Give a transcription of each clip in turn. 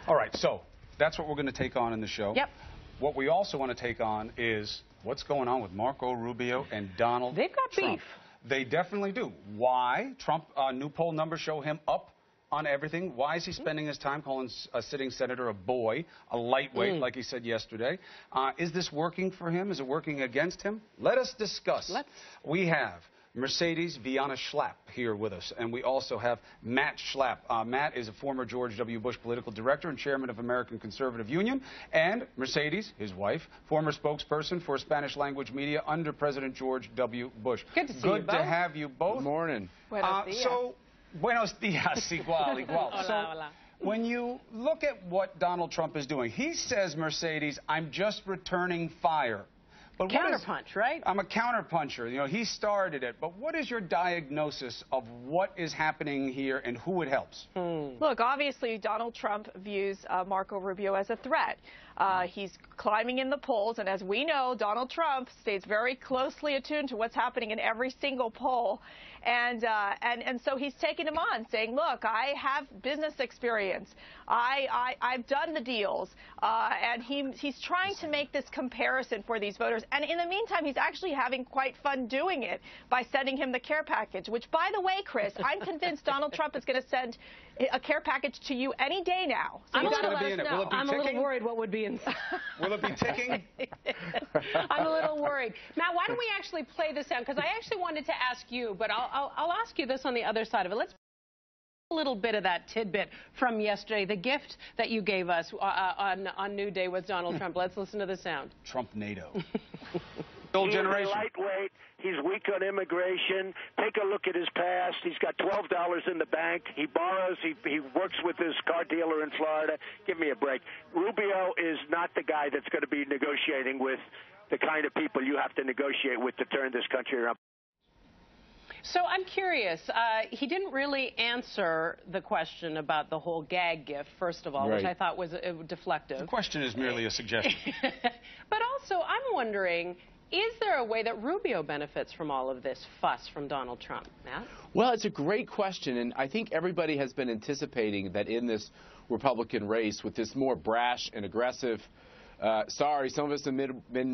All right, so that's what we're going to take on in the show. Yep. What we also want to take on is what's going on with Marco Rubio and Donald They've got Trump. beef. They definitely do. Why? Trump, new poll numbers show him up on everything. Why is he spending his time calling a sitting senator a boy, a lightweight, like he said yesterday? Is this working for him? Is it working against him? Let us discuss. We have Mercedes Viana Schlapp here with us, and we also have Matt Schlapp. Matt is a former George W. Bush political director and chairman of American Conservative Union, and Mercedes, his wife, former spokesperson for Spanish language media under President George W. Bush. Good to see you both. Good to have you both. Good morning. Buenos dias. Buenos dias, igual. Hola, hola. When you look at what Donald Trump is doing, he says, Mercedes, I'm just returning fire. But Counterpunch, right? I'm a counterpuncher. You know, he started it. But what is your diagnosis of what is happening here and who it helps? Look, obviously, Donald Trump views Marco Rubio as a threat. He's climbing in the polls, and as we know, Donald Trump stays very closely attuned to what's happening in every single poll. And so he's taking him on, saying, look, I have business experience. I've done the deals. And he's trying to make this comparison for these voters. And in the meantime, he's actually having quite fun doing it by sending him the care package, which, by the way, Chris, I'm convinced Donald Trump is going to send a care package to you any day now. So you got to let us know. I'm a little worried what would be inside. Will it be ticking? I'm a little worried. Matt, why don't we actually play this out? Because I actually wanted to ask you, but I'll ask you this on the other side of it. Let's a little bit of that tidbit from yesterday, the gift that you gave us on New Day with Donald Trump. Let's listen to the sound. Trump NATO. He's a lightweight. He's weak on immigration. Take a look at his past. He's got $12 in the bank. He borrows. He works with his car dealer in Florida. Give me a break. Rubio is not the guy that's going to be negotiating with the kind of people you have to negotiate with to turn this country around. So I'm curious. He didn't really answer the question about the whole gag gift, first of all, which I thought was deflective. The question is merely a suggestion. But also, I'm wondering, is there a way that Rubio benefits from all of this fuss from Donald Trump? Matt? Well, it's a great question, and I think everybody has been anticipating that in this Republican race, with this more brash and aggressive, some of us in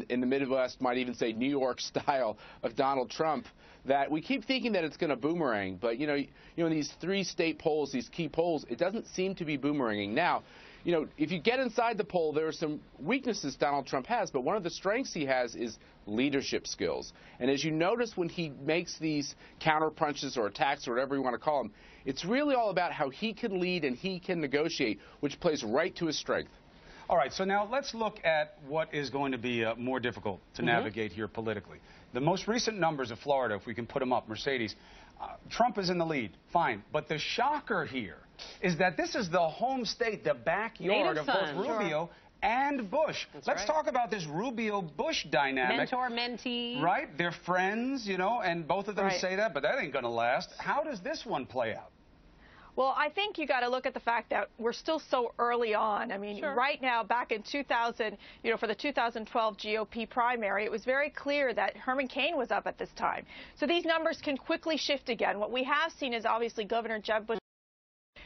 the Midwest might even say New York style of Donald Trump, that we keep thinking that it's going to boomerang. But, you know, in these 3 state polls, these key polls, it doesn't seem to be boomeranging. Now, you know, if you get inside the poll, there are some weaknesses Donald Trump has, but one of the strengths he has is leadership skills. And as you notice when he makes these counter punches or attacks or whatever you want to call them, it's really all about how he can lead and he can negotiate, which plays right to his strength. All right, so now let's look at what is going to be more difficult to navigate here politically. The most recent numbers of Florida, if we can put them up, Mercedes, Trump is in the lead, fine. But the shocker here is that this is the home state, the backyard of both Rubio and Bush. Let's talk about this Rubio-Bush dynamic. Mentor-mentee. Right? They're friends, you know, and both of them say that, but that ain't going to last. How does this one play out? Well, I think you got to look at the fact that we're still so early on. I mean, right now, back in 2000, you know, for the 2012 GOP primary, it was very clear that Herman Cain was up at this time. So these numbers can quickly shift again. What we have seen is obviously Governor Jeb Bush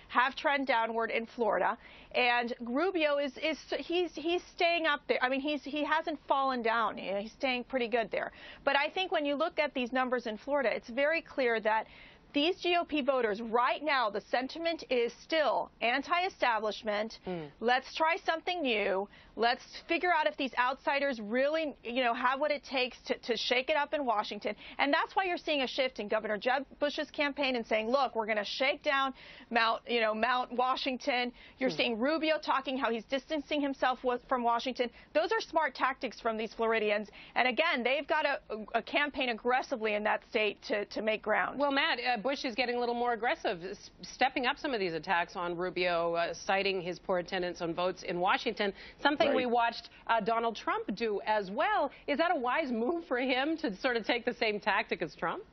have trend downward in Florida, and Rubio he's staying up there. I mean, he hasn't fallen down. You know, he's staying pretty good there. But I think when you look at these numbers in Florida, it's very clear that these GOP voters, right now, the sentiment is still anti-establishment. Let's try something new. Let's figure out if these outsiders really, you know, have what it takes to shake it up in Washington. And that's why you're seeing a shift in Governor Jeb Bush's campaign and saying, look, we're going to shake down Mount Washington. You're seeing Rubio talking how he's distancing himself from Washington. Those are smart tactics from these Floridians. And again, they've got a campaign aggressively in that state to make ground. Well, Matt, Bush is getting a little more aggressive, stepping up some of these attacks on Rubio, citing his poor attendance on votes in Washington, something we watched Donald Trump do as well. Is that a wise move for him to sort of take the same tactic as Trump?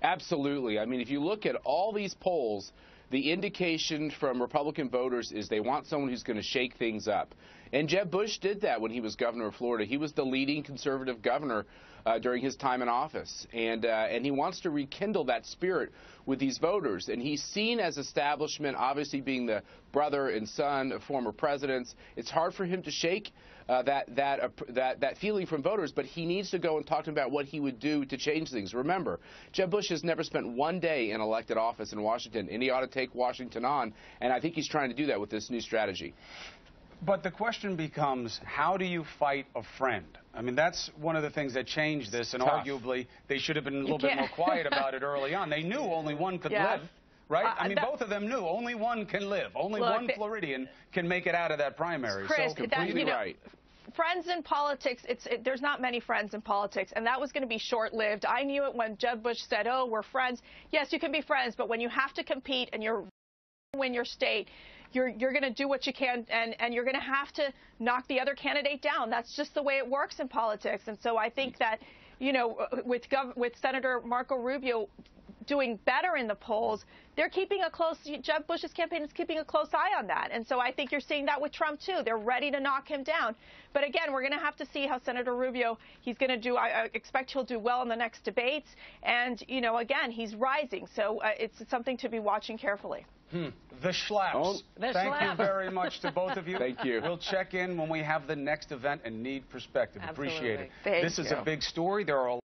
Absolutely. I mean, if you look at all these polls, the indication from Republican voters is they want someone who's going to shake things up. And Jeb Bush did that when he was governor of Florida. He was the leading conservative governor during his time in office, and he wants to rekindle that spirit with these voters. And he's seen as establishment, obviously being the brother and son of former presidents. It's hard for him to shake that feeling from voters, but he needs to go and talk to them about what he would do to change things. Remember, Jeb Bush has never spent one day in elected office in Washington, and he ought to take Washington on, and I think he's trying to do that with this new strategy. But the question becomes, how do you fight a friend? I mean, that's one of the things that changed this, and arguably they should have been a little bit more quiet about it early on. They knew only one could live, right? I mean, both of them knew only one can live. Only one Floridian can make it out of that primary. Chris, so completely right. Friends in politics, there's not many friends in politics, and that was going to be short-lived. I knew it when Jeb Bush said, oh, we're friends. Yes, you can be friends, but when you have to compete and you're win your state, you're going to do what you can, and you're going to have to knock the other candidate down. That's just the way it works in politics. And so I think that, you know, with Senator Marco Rubio doing better in the polls, they're keeping a close, Jeb Bush's campaign is keeping a close eye on that. And so I think you're seeing that with Trump, too. They're ready to knock him down. But again, we're going to have to see how Senator Rubio, he's going to do. I expect he'll do well in the next debates. And, you know, again, he's rising. So it's something to be watching carefully. The Schlapps. Thank you very much to both of you. Thank you. We'll check in when we have the next event and need perspective. Absolutely. Appreciate it. This is a big story. There are